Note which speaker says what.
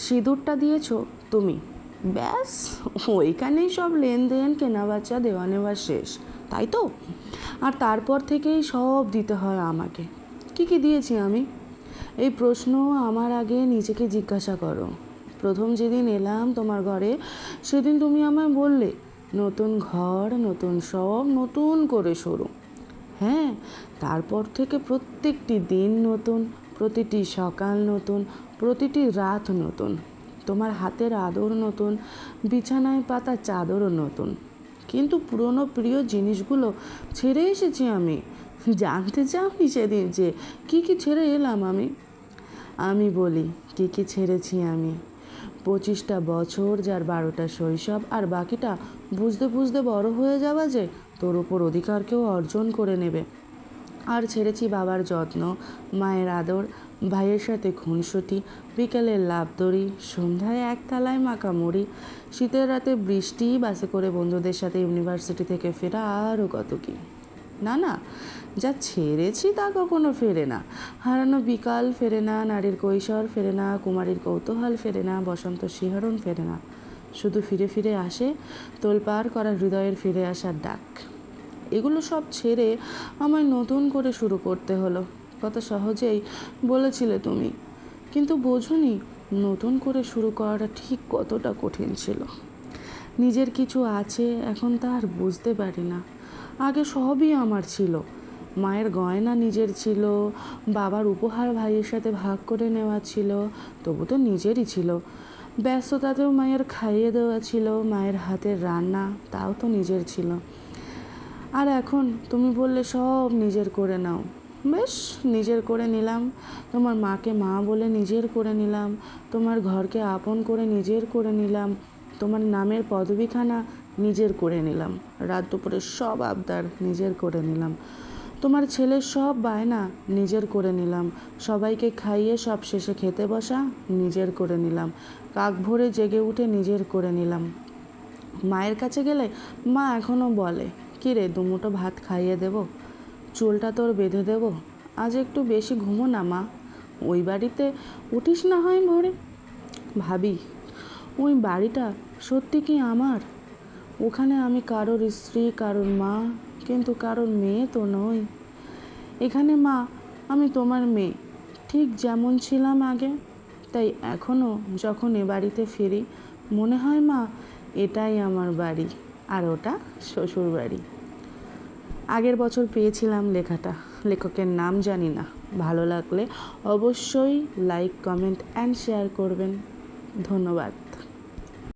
Speaker 1: সিঁদুরটা দিয়েছো তুমি, ব্যাস ওইখানেই সব লেনদেন কেনাবেচা দেওয়া নেওয়া শেষ, তাই তো? আর তারপর থেকেই সব দিতে হয় আমাকে। কি কি দিয়েছি আমি? এই প্রশ্ন আমার আগে নিজেকে জিজ্ঞাসা করো। প্রথম যেদিন এলাম তোমার ঘরে, সেদিন তুমি আমায় বললে নতুন ঘর, নতুন সব, নতুন করে শুরু। হ্যাঁ, তারপর থেকে প্রত্যেকটি দিন নতুন, প্রতিটি সকাল নতুন, প্রতিটি রাত নতুন। তোমার হাতের আদর নতুন, বিছানায় পাতা চাদরও নতুন। কিন্তু পুরনো প্রিয় জিনিসগুলো ছেড়ে এসেছি আমি। জানতে চাওনি সেদিন যে কী কী ছেড়ে এলাম আমি বলি কী কী ছেড়েছি আমি। 25টা বছর, যার 12টা শৈশব, আর বাকিটা বুঝতে বুঝতে বড় হয়ে যাওয়া যে তোর ওপর অধিকারকেও অর্জন করে নেবে। আর ছেড়েছি বাবার যত্ন, মায়ের আদর, ভাইয়ের সাথে খুনসুটি, বিকেলের লাফদড়ি, সন্ধ্যায় একতলায় মাখা মুড়ি, শীতের রাতে বৃষ্টি, বাসে করে বন্ধুদের সাথে ইউনিভার্সিটি থেকে ফেরা, আরও কত কী। না না, যা ছেড়েছি তা কখনো ফেরে না। হারানো বিকাল ফেরে না, নারীর কৈশোর ফেরে না, কুমারীর কৌতূহল ফেরে না, বসন্ত শিহরণ ফেরে না। শুধু ফিরে ফিরে আসে তোলপাড় করা হৃদয়ের ফিরে আসার ডাক। এগুলো সব ছেড়ে আমায় নতুন করে শুরু করতে হলো। কত সহজেই বলেছিলে তুমি, কিন্তু বোঝোনি নতুন করে শুরু করাটা ঠিক কতটা কঠিন ছিল। নিজের কিছু আছে, এখন তা আর বুঝতে পারি না। আগে সবই আমার ছিল। মায়ের গয়না নিজের ছিল, বাবার উপহার ভাইয়ের সাথে ভাগ করে নেওয়া ছিল, তবু তো নিজেরই ছিল। ব্যস্ততাতেও মায়ের খাইয়ে দেওয়া ছিল, মায়ের হাতের রান্না, তাও তো নিজের ছিল। আর এখন তুমি বললে সব নিজের করে নাও। বেশ, নিজের করে নিলাম। তোমার মাকে মা বলে নিজের করে নিলাম, তোমার ঘরকে আপন করে নিজের করে নিলাম, তোমার নামের পদবিখানা নিজের করে নিলাম, রাত দুপুরের সব আবদার নিজের করে নিলাম, তোমার ছেলের সব বায়না নিজের করে নিলাম, সবাইকে খাইয়ে সব শেষে খেতে বসা নিজের করে নিলাম, কাক ভরে জেগে উঠে নিজের করে নিলাম। মায়ের কাছে গেলে মা এখনও বলে, কী রে, দুমুঠো ভাত খাইয়ে দেব, চুলটা তোর বেঁধে দেব, আজ একটু বেশি ঘুমো না মা, ওই বাড়িতে উঠিস না হয় ভোরে। ভাবি, ওই বাড়িটা সত্যি কি আমার? ওখানে আমি কারোর স্ত্রী, কারোর মা, কিন্তু কারোর মেয়ে তো নই। এখানে মা, আমি তোমার মেয়ে, ঠিক যেমন ছিলাম আগে। তাই এখনও যখন এ বাড়িতে ফিরি, মনে হয় মা এটাই আমার বাড়ি, আর ওটা শ্বশুর বাড়ি। আগের বছর পেয়েছিলাম লেখাটা, লেখকের নাম জানি না। ভালো লাগলে অবশ্যই লাইক, কমেন্ট অ্যান্ড শেয়ার করবেন। ধন্যবাদ।